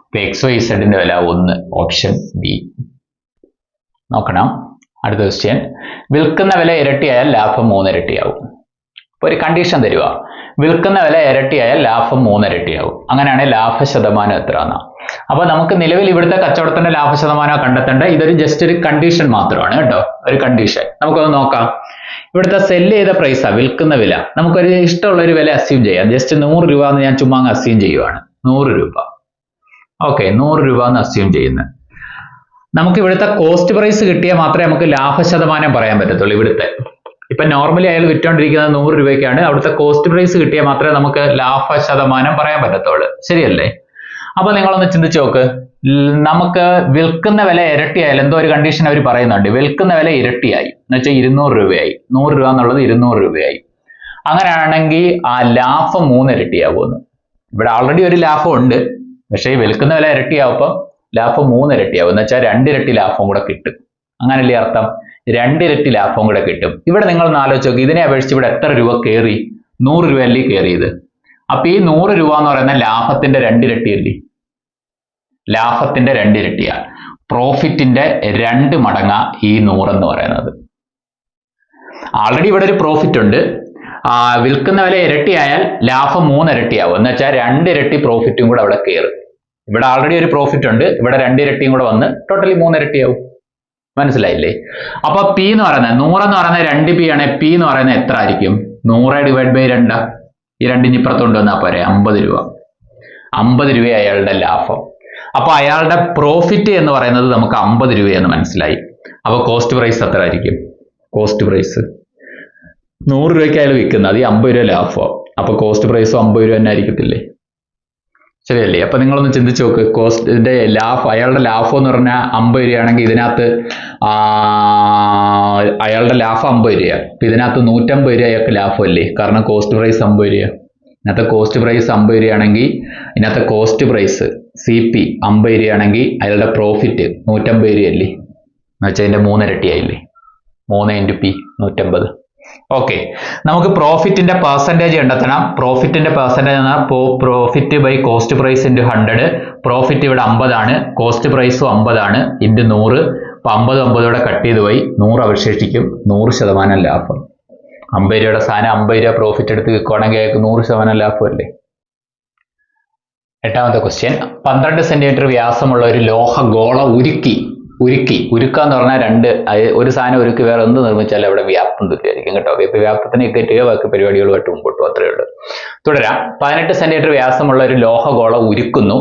അപ്പൊ xyz ന്റെ വില 1, ഓപ്ഷൻ ബി. നോക്കണം. അടുത്ത ക്വസ്റ്റ്യൻ, വിൽക്കുന്ന വില ഇരട്ടിയായാൽ ലാഭം 3 ഇരട്ടിയാവും. അപ്പൊ ഒരു കണ്ടീഷൻ തരുക, വിൽക്കുന്ന വില ഇരട്ടിയായാൽ ലാഭം 3 ഇരട്ടിയാവും. അങ്ങനെയാണെങ്കിൽ ലാഭശതമാനം എത്ര എന്നാ? അപ്പൊ നമുക്ക് നിലവിൽ ഇവിടുത്തെ കച്ചവടത്തിന്റെ ലാഭശതമാനം കണ്ടെത്തേണ്ട, ഇതൊരു ജസ്റ്റ് ഒരു കണ്ടീഷൻ മാത്രമാണ് കേട്ടോ, ഒരു കണ്ടീഷൻ. നമുക്കൊന്ന് നോക്കാം. ഇവിടുത്തെ സെല്ല് ചെയ്ത പ്രൈസാ, വിൽക്കുന്ന വില. നമുക്കൊരു ഇഷ്ടമുള്ള ഒരു വില അസ്യൂം ചെയ്യാം. ജസ്റ്റ് 100 രൂപ എന്ന് ഞാൻ ചുമ്മാ അസ്യൂം ചെയ്യുവാണ്. 100 രൂപ. ഓക്കെ, 100 രൂപ എന്ന് അസ്യൂം ചെയ്യുന്നത്. നമുക്ക് ഇവിടുത്തെ കോസ്റ്റ് പ്രൈസ് കിട്ടിയാൽ മാത്രമേ നമുക്ക് ലാഭശതമാനം പറയാൻ പറ്റത്തുള്ളൂ. ഇവിടുത്തെ ഇപ്പൊ നോർമലി അയാൾ വിറ്റോണ്ടിരിക്കുന്നത് 100 രൂപയ്ക്കാണ്. അവിടുത്തെ കോസ്റ്റ് പ്രൈസ് കിട്ടിയാൽ മാത്രമേ നമുക്ക് ലാഭ ശതമാനം പറയാൻ പറ്റത്തുള്ളൂ. ശരിയല്ലേ? അപ്പൊ നിങ്ങളൊന്ന് ചിന്തിച്ചു നോക്ക്. നമുക്ക് വിൽക്കുന്ന വില ഇരട്ടിയായാലും എന്തോ ഒരു കണ്ടീഷൻ അവർ പറയുന്നുണ്ട്. വിൽക്കുന്ന വില ഇരട്ടിയായി എന്ന് വെച്ചാൽ 200 രൂപയായി. 100 രൂപ എന്നുള്ളത് 200 രൂപയായി. അങ്ങനെയാണെങ്കിൽ ആ ലാഭം 3 ഇരട്ടിയാകുമെന്ന്. ഇവിടെ ഓൾറെഡി ഒരു ലാഭം ഉണ്ട്, പക്ഷേ ഈ വിൽക്കുന്ന വില ഇരട്ടിയാവുമ്പോൾ ലാഭം 3 ഇരട്ടിയാവും. എന്ന് വെച്ചാൽ 2 ഇരട്ടി ലാഭം കൂടെ കിട്ടും. അങ്ങനല്ലേ അർത്ഥം? 2 ഇരട്ടി ലാഭം കൂടെ കിട്ടും. ഇവിടെ നിങ്ങളൊന്ന് ആലോചിച്ച് നോക്കി, ഇതിനെ അപേക്ഷിച്ച് ഇവിടെ എത്ര രൂപ കയറി? 100 രൂപയല്ലേ കയറിയത്. അപ്പൊ ഈ 100 രൂപ എന്ന് പറയുന്ന ലാഭത്തിന്റെ 2 ഇരട്ടിയല്ലേ? ലാഭത്തിന്റെ 2 ഇരട്ടിയാണ്. പ്രോഫിറ്റിന്റെ 2 മടങ്ങാ ഈ 100 എന്ന് പറയുന്നത്. ആൾറെഡി ഇവിടെ ഒരു പ്രോഫിറ്റ് ഉണ്ട്. വിൽക്കുന്ന വില ഇരട്ടിയായാൽ ലാഭം 3 ഇരട്ടിയാവും. എന്ന് വെച്ചാൽ 2 ഇരട്ടി പ്രോഫിറ്റും കൂടെ അവിടെ കയറും. ഇവിടെ ആൾറെഡി ഒരു പ്രോഫിറ്റ് ഉണ്ട്, ഇവിടെ 2 ഇരട്ടിയും കൂടെ വന്ന് ടോട്ടലി 3 ഇരട്ടിയാവും. മനസ്സിലായില്ലേ? അപ്പൊ പി എന്ന് പറയുന്നത് 100 എന്ന് പറയുന്നത് 2p ആണ്. പി എന്ന് പറയുന്നത് എത്ര ആയിരിക്കും? 100 ഡിവൈഡ് ബൈ 2. ഈ 2 ഇപ്പുറത്ത് കൊണ്ടുവന്നാൽ പോരെ, 50 രൂപ. 50 രൂപ അയാളുടെ ലാഭം. അപ്പൊ അയാളുടെ പ്രോഫിറ്റ് എന്ന് പറയുന്നത് നമുക്ക് 50 രൂപയെന്ന് മനസ്സിലായി. അപ്പൊ കോസ്റ്റ് പ്രൈസ് എത്ര ആയിരിക്കും? കോസ്റ്റ് പ്രൈസ് 100 രൂപയ്ക്ക് അയാൾ വിൽക്കുന്നത്, അത് 50 രൂപ ലാഭം. അപ്പൊ കോസ്റ്റ് പ്രൈസ് 50 രൂപ തന്നെ ആയിരിക്കത്തില്ലേ? ശരിയല്ലേ? അപ്പൊ നിങ്ങളൊന്ന് ചിന്തിച്ചു നോക്ക്. കോസ്റ്റിന്റെ ലാഭം, അയാളുടെ ലാഭം എന്ന് പറഞ്ഞാൽ 50 രൂപയാണെങ്കിൽ ഇതിനകത്ത് അയാളുടെ ലാഭം 50 രൂപയാണ്. അപ്പൊ ഇതിനകത്ത് 150 രൂപ അയാൾക്ക് ലാഭമല്ലേ? കാരണം കോസ്റ്റ് പ്രൈസ് 50 രൂപ. ഇതിനകത്ത് കോസ്റ്റ് പ്രൈസ് 50 രൂപയാണെങ്കിൽ ഇതിനകത്ത് കോസ്റ്റ് പ്രൈസ് CP 50 രൂപയാണെങ്കിൽ അയാളുടെ പ്രോഫിറ്റ് 150 രൂപയല്ലേ? എന്ന് വെച്ചാൽ ഇതിന്റെ 3 ഇരട്ടിയായില്ലേ? 3 × P 150. ഓക്കെ, നമുക്ക് പ്രോഫിറ്റിന്റെ പെർസെൻറ്റേജ് കണ്ടെത്തണം. പ്രോഫിറ്റിന്റെ പെർസെൻറ്റേജ് എന്നാൽ പ്രോഫിറ്റ് ബൈ കോസ്റ്റ് പ്രൈസ് × 100. പ്രോഫിറ്റ് ഇവിടെ 50 ആണ്, കോസ്റ്റ് പ്രൈസും 50 ആണ്, × 100. അപ്പൊ 50 50 കട്ട് ചെയ്ത് പോയി 100 അവശേഷിക്കും. 100% ലാഭം. 50 രൂപയുടെ സാധനം 50 രൂപ പ്രോഫിറ്റ് എടുത്ത് വിൽക്കുകയാണെങ്കിൽ അയാൾക്ക് 100% ലാഭമല്ലേ? 8ാമത്തെ ക്വസ്റ്റ്യൻ. 12 സെന്റിമീറ്റർ വ്യാസമുള്ള ഒരു ലോഹ ഗോള ഉരുക്കാന്ന് പറഞ്ഞാൽ ഒരു സാധനം ഉരുക്കി വേറെ എന്ത് നിർമ്മിച്ചാലും അവിടെ വ്യാപ്തം തുല്യമായിരിക്കും കേട്ടോ. ഇപ്പൊ വ്യാപ്തത്തിന് ഇക്കറ്റുക, ബാക്കി പരിപാടികളുമായിട്ട് മുമ്പോട്ട് അത്രയേ ഉള്ളൂ. തുടരാം. 18 സെന്റിമീറ്റർ വ്യാസമുള്ള ഒരു ലോഹ ഗോള ഉരുക്കുന്നു.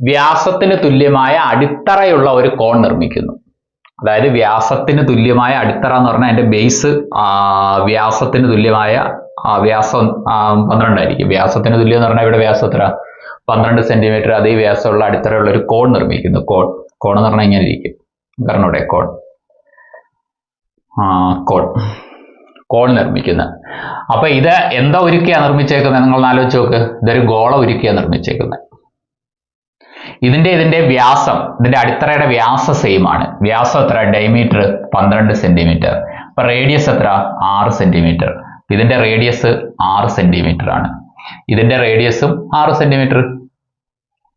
വ്യാസത്തിന് തുല്യമായ അടിത്തറയുള്ള ഒരു കോൺ നിർമ്മിക്കുന്നു. അതായത് വ്യാസത്തിന് തുല്യമായ അടിത്തറ എന്ന് പറഞ്ഞാൽ അതിന്റെ ബേസ് വ്യാസത്തിന് തുല്യമായ വ്യാസം 12 ആയിരിക്കും. വ്യാസത്തിന് തുല്യം എന്ന് പറഞ്ഞാൽ ഇവിടെ വ്യാസം എത്ര? 12 സെന്റിമീറ്റർ. അതേ വ്യാസമുള്ള അടിത്തറയുള്ള ഒരു കോൺ നിർമ്മിക്കുന്നു. കോൺ എന്ന് പറഞ്ഞാൽ ഇങ്ങനെ ഇരിക്കും. കാരണം ഇവിടെ കോൺ നിർമ്മിക്കുന്ന. അപ്പൊ ഇത് എന്താ ഉരുക്കിയാ നിർമ്മിച്ചേക്കുന്നത്? നിങ്ങൾ ആലോചിച്ച് നോക്ക്. ഇതൊരു ഗോള ഉരുക്കിയാ നിർമ്മിച്ചേക്കുന്നത്. ഇതിന്റെ വ്യാസം, ഇതിന്റെ അടിത്തറയുടെ വ്യാസം സെയിം ആണ്. വ്യാസം എത്ര? Diameter 12 centimetre. അപ്പൊ റേഡിയസ് എത്ര? 6 സെന്റിമീറ്റർ. ഇതിന്റെ റേഡിയസ് 6 സെന്റിമീറ്റർ ആണ്. ഇതിന്റെ റേഡിയസും 6 സെന്റിമീറ്റർ.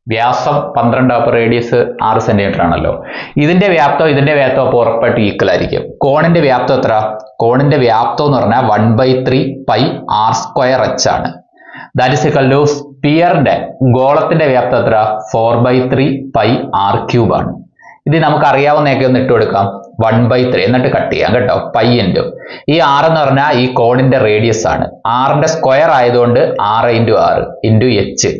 വ്യാസം 12, അപ്പൊ റേഡിയസ് 6 സെന്റിമീറ്റർ ആണല്ലോ. ഇതിന്റെ വ്യാപ്തം അപ്പോൾ ഉറപ്പായിട്ട് ഈക്വൽ ആയിരിക്കും. കോണിന്റെ വ്യാപ്തം എത്ര? കോണിന്റെ വ്യാപ്തം എന്ന് പറഞ്ഞാൽ 1/3 പൈ r²h ആണ്. ദാറ്റ് ഇസ് ഈക്വൽ ടു സ്പിയറിന്റെ ഗോളത്തിന്റെ വ്യാപ്തം എത്ര? 4/3 പൈ r³ ആണ്. ഇത് നമുക്ക് അറിയാവുന്നതൊക്കെ ഒന്ന് ഇട്ട് കൊടുക്കാം. 1/3 എന്നിട്ട് കട്ട് ചെയ്യാം കേട്ടോ. പൈ ഇൻറ്റു ഈ 6 എന്ന് പറഞ്ഞാൽ ഈ കോണിന്റെ റേഡിയസ് ആണ്. 6ന്റെ സ്ക്വയർ ആയതുകൊണ്ട് 6 × 6 into h.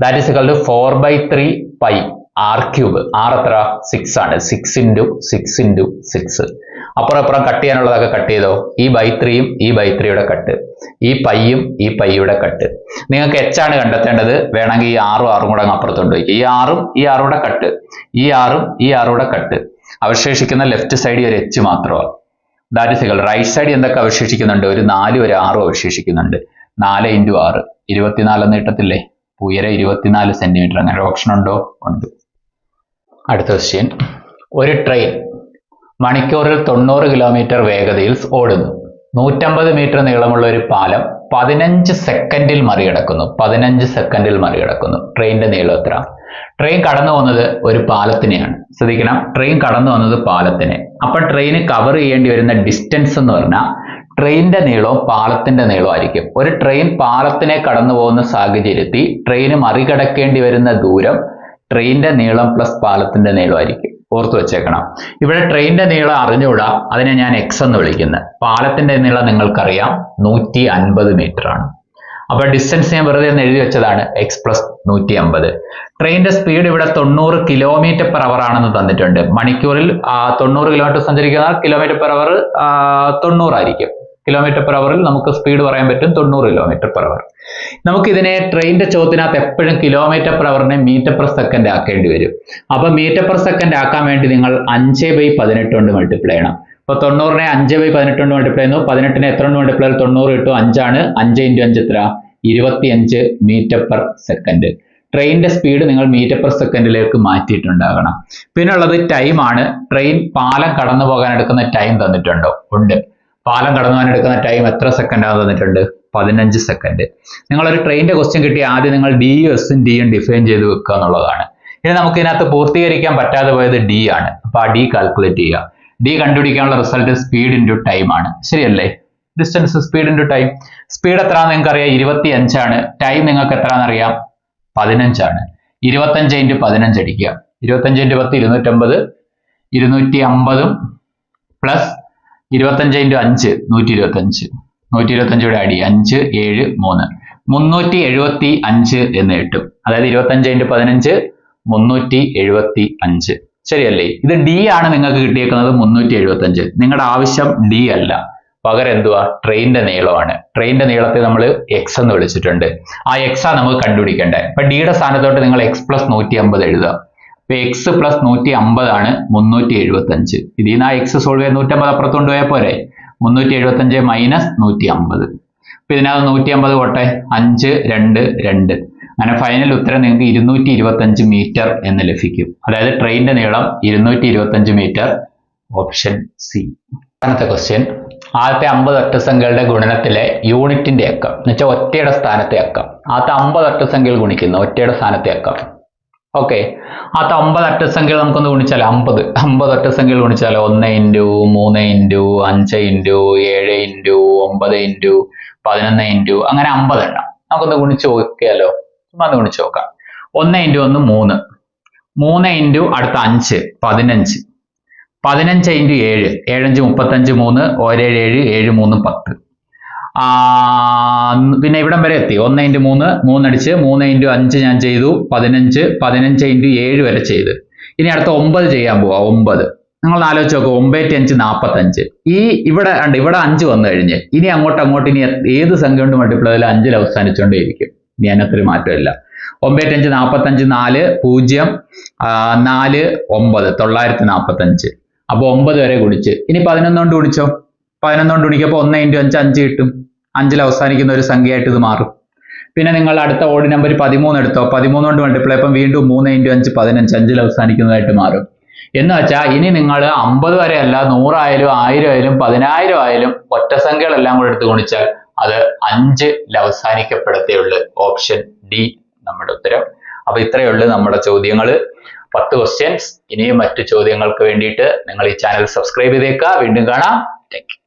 That is equal to 4/3 pi r³. r എത്ര? 6 ആണ്. 6 × 6 × 6. അപ്പുറം കട്ട് ചെയ്യാനുള്ളതൊക്കെ കട്ട് ചെയ്തോ. ഈ /3യും ഈ /3യുടെ കട്ട്, ഈ പൈയും ഈ പൈയുടെ കട്ട്. നിങ്ങൾക്ക് h ആണ് കണ്ടെത്തേണ്ടത്. വേണമെങ്കിൽ ഈ 6ഉം കൂടെ അപ്പുറത്തുണ്ട്. ഈ 6ഉം ഈ 6 കൂടെ കട്ട്, ഈ 6ഉം ഈ 6 കൂടെ കട്ട്. അവശേഷിക്കുന്ന ലെഫ്റ്റ് സൈഡിൽ ഒരു h മാത്രമാണ്. ദാറ്റ് ഇസ് ഈക്വൽ റൈറ്റ് സൈഡിൽ എന്തൊക്കെ അവശേഷിക്കുന്നുണ്ട്? ഒരു 4 ഒരു 6 അവശേഷിക്കുന്നുണ്ട്. 4 × 6 24 എന്ന് കിട്ടത്തില്ലേ? ഉയരം 24 സെന്റിമീറ്റർ. അങ്ങനെ ഒരു ഓപ്ഷൻ ഉണ്ടോ? ഉണ്ട്. അടുത്ത ക്വസ്റ്റ്യൻ. ഒരു ട്രെയിൻ മണിക്കൂറിൽ 90 കിലോമീറ്റർ വേഗതയിൽ ഓടുന്നു. 150 മീറ്റർ നീളമുള്ള ഒരു പാലം 15 സെക്കൻഡിൽ മറികടക്കുന്നു. 15 സെക്കൻഡിൽ മറികടക്കുന്നു. ട്രെയിനിന്റെ നീളം എത്ര? ട്രെയിൻ കടന്നു വന്നത് ഒരു പാലത്തിനെയാണ്. ശ്രദ്ധിക്കണം, ട്രെയിൻ കടന്നു വന്നത് പാലത്തിനെ. അപ്പൊ ട്രെയിന് കവർ ചെയ്യേണ്ടി വരുന്ന ഡിസ്റ്റൻസ് എന്ന് പറഞ്ഞാൽ ട്രെയിനിന്റെ നീളവും പാലത്തിന്റെ നീളവും ആയിരിക്കും. ഒരു ട്രെയിൻ പാലത്തിനെ കടന്നു പോകുന്ന സാഹചര്യത്തിൽ ട്രെയിന് മറികടക്കേണ്ടി വരുന്ന ദൂരം ട്രെയിനിന്റെ നീളം പ്ലസ് പാലത്തിന്റെ നീളം ആയിരിക്കും. ഓർത്തു വെച്ചേക്കണം. ഇവിടെ ട്രെയിനിന്റെ നീളം അറിഞ്ഞുകൂടാ, അതിനെ ഞാൻ x എന്ന് വിളിക്കുന്നത്. പാലത്തിന്റെ നീളം നിങ്ങൾക്കറിയാം 150 മീറ്റർ ആണ്. അപ്പൊ ഡിസ്റ്റൻസ് ഞാൻ വെറുതെ ഒന്ന് എഴുതി വെച്ചതാണ്, x + 150. ട്രെയിനിന്റെ സ്പീഡ് ഇവിടെ 90 km/h ആണെന്ന് തന്നിട്ടുണ്ട്. മണിക്കൂറിൽ 90 കിലോമീറ്റർ സഞ്ചരിക്കുന്ന km/h 90 ആയിരിക്കും. km/h നമുക്ക് സ്പീഡ് പറയാൻ പറ്റും 90 km/h. നമുക്കിതിനെ ട്രെയിനിന്റെ ചോദ്യത്തിനകത്ത് എപ്പോഴും km/h m/s ആക്കേണ്ടി വരും. അപ്പൊ m/s ആക്കാൻ വേണ്ടി നിങ്ങൾ 5/18 കൊണ്ട് മൾട്ടിപ്ലൈ ചെയ്യണം. അപ്പൊ 90നെ 5/18 കൊണ്ട് മൾട്ടിപ്ലൈ ചെയ്യുന്നു. 18നെ എത്ര കൊണ്ട് മൾട്ടിപ്ലൈ ചെയ്താൽ 90 കിട്ടും? 5 ആണ്. 5 × 5 എത്ര? 25 m/s. ട്രെയിനിന്റെ സ്പീഡ് നിങ്ങൾ m/s മാറ്റിയിട്ടുണ്ടാകണം. പിന്നെ ഉള്ളത് ടൈം ആണ്. ട്രെയിൻ പാലം കടന്നു പോകാൻ എടുക്കുന്ന ടൈം തന്നിട്ടുണ്ടോ? ഉണ്ട്. പാലം കടന്നു പോകാൻ എടുക്കുന്ന ടൈം എത്ര സെക്കൻഡാണ് തന്നിട്ടുണ്ട്? 15 സെക്കൻഡ്. നിങ്ങളൊരു ട്രെയിനിന്റെ ക്വസ്റ്റ്യൻ കിട്ടി ആദ്യം നിങ്ങൾ ഡിയും ഡിയും ഡിഫൈൻ ചെയ്ത് വെക്കുക എന്നുള്ളതാണ്. ഇനി നമുക്ക് ഇതിനകത്ത് പൂർത്തീകരിക്കാൻ പറ്റാതെ പോയത് ഡി ആണ്. അപ്പൊ ആ ഡി കാൽക്കുലേറ്റ് ചെയ്യുക. ഡി കണ്ടുപിടിക്കാനുള്ള റിസൾട്ട് സ്പീഡ് ഇൻറ്റു ടൈം ആണ്. ശരിയല്ലേ? Distance speed into time. Speed എത്രയാണെന്ന് നിങ്ങൾക്ക് അറിയാം? 25 ആണ്. ടൈം നിങ്ങൾക്ക് എത്രയാണെന്ന് അറിയാം? 15 ആണ്. 25 × 15 അടിക്കുക. 25 × 10 250. 250 പ്ലസ് 25 × 5 125. 125 കൂടെ അടി 5 7 3 375 എന്ന് കിട്ടും. അതായത് 25 × 15 375. ശരിയല്ലേ? ഇത് ഡി ആണ് നിങ്ങൾക്ക് കിട്ടിയേക്കുന്നത് 375. നിങ്ങളുടെ ആവശ്യം ഡി അല്ല, പകരം എന്തുവാ? ട്രെയിനിന്റെ നീളമാണ്. ട്രെയിനിന്റെ നീളത്തെ നമ്മൾ എക്സ് എന്ന് വിളിച്ചിട്ടുണ്ട്. ആ എക്സ് ആണ് നമുക്ക് കണ്ടുപിടിക്കേണ്ടത്. അപ്പൊ ഡിയുടെ സ്ഥാനത്തോട്ട് നിങ്ങൾ എക്സ് പ്ലസ് 150 എഴുതുക. അപ്പൊ എക്സ് പ്ലസ് 150 ആണ് 375. ഇതിൽ നിന്ന് ആ എക്സ് സോൾവ് ചെയ്ത് 150 അപ്പുറത്ത് കൊണ്ടുപോയാൽ പോരെ? 375 മൈനസ് 150. അപ്പൊ ഇതിനകത്ത് 150 പോട്ടെ. 5 2 2. അങ്ങനെ ഫൈനൽ ഉത്തരം നിങ്ങൾക്ക് 225 മീറ്റർ എന്ന് ലഭിക്കും. അതായത് ട്രെയിനിന്റെ നീളം 225 മീറ്റർ. Option C. അടുത്ത ക്വസ്റ്റ്യൻ. ആദ്യത്തെ 50 ഒറ്റസംഖ്യകളുടെ ഗുണനത്തിലെ യൂണിറ്റിന്റെ അക്കം എന്ന് വെച്ചാൽ ഒറ്റയുടെ സ്ഥാനത്തെ അക്കം. ആദ്യത്തെ 50 ഒറ്റസംഖ്യകൾ ഗുണിക്കുന്നു ഒറ്റയുടെ സ്ഥാനത്തെ അക്കം. ഓക്കെ, ആദ്യത്തെ 50 ഒറ്റസംഖ്യകൾ നമുക്കൊന്ന് ഗുണിച്ചാലോ? 50 ഒറ്റസംഖ്യകൾ ഗുണിച്ചാലോ? 1 × 3 × 5 × 7 × 9 × 11 അങ്ങനെ 50 എണ്ണം നമുക്കൊന്ന് ഗുണിച്ച് നോക്കിയാലോ? ചുമ്മാ ഒന്ന് ഗുണിച്ച് നോക്കാം. 1 × 1 3. 3 × അടുത്ത 5 15. 15 × 7 7 5 35 3 1 7 7 3 10. പിന്നെ ഇവിടം വരെ എത്തി. 1 × 3 3 അടിച്ച് 3 × 5 ഞാൻ ചെയ്തു 15. 15 × 7 വരെ ചെയ്ത്. ഇനി അടുത്ത 9 ചെയ്യാൻ പോവാ. 9 നിങ്ങൾ ആലോചിച്ച് നോക്കുക. 9 × 5 45. ഇവിടെ 5 വന്നു കഴിഞ്ഞ് ഇനി അങ്ങോട്ട് ഇനി ഏത് സംഖ്യ കൊണ്ട് മൾട്ടിപ്ലൈ ചെയ്താലും 5 അവസാനിച്ചുകൊണ്ടേയിരിക്കും. ഇനി അതിനകത്തൊരു മാറ്റമില്ല. 9 × 5 45 4 0 4 9 945. അപ്പൊ 9 വരെ ഗുണിച്ച് ഇനി 11 കൊണ്ട് ഗുണിച്ചോ? 11 കൊണ്ട് ഗുണിക്കപ്പോൾ 1 × 5 5 കിട്ടും. 5 അവസാനിക്കുന്ന ഒരു സംഖ്യയായിട്ട് ഇത് മാറും. പിന്നെ നിങ്ങൾ അടുത്ത ഓഡ് നമ്പർ 13 എടുത്തോ. 13 കൊണ്ട് മൾട്ടിപ്ലൈ അപ്പം വീണ്ടും 3 × 5 15 5 അവസാനിക്കുന്നതായിട്ട് മാറും. എന്ന് വെച്ചാൽ ഇനി നിങ്ങൾ 50 വരെ അല്ല 100 ആയാലും 1000 ആയാലും 10000 ആയാലും ഒറ്റസംഖ്യകളെല്ലാം കൂടെ എടുത്ത് ഗുണിച്ചാൽ അത് 5 അവസാനിക്കപ്പെടത്തേ ഉള്ളൂ. ഓപ്ഷൻ ഡി നമ്മുടെ ഉത്തരം. അപ്പൊ ഇത്രയേ ഉള്ളൂ നമ്മുടെ ചോദ്യങ്ങൾ. 10 ക്വസ്റ്റ്യൻസ്. ഇനിയും മറ്റു ചോദ്യങ്ങൾക്ക് വേണ്ടിയിട്ട് നിങ്ങൾ ഈ ചാനൽ സബ്സ്ക്രൈബ് ചെയ്തേക്കുക. വീണ്ടും കാണാം. Thank you.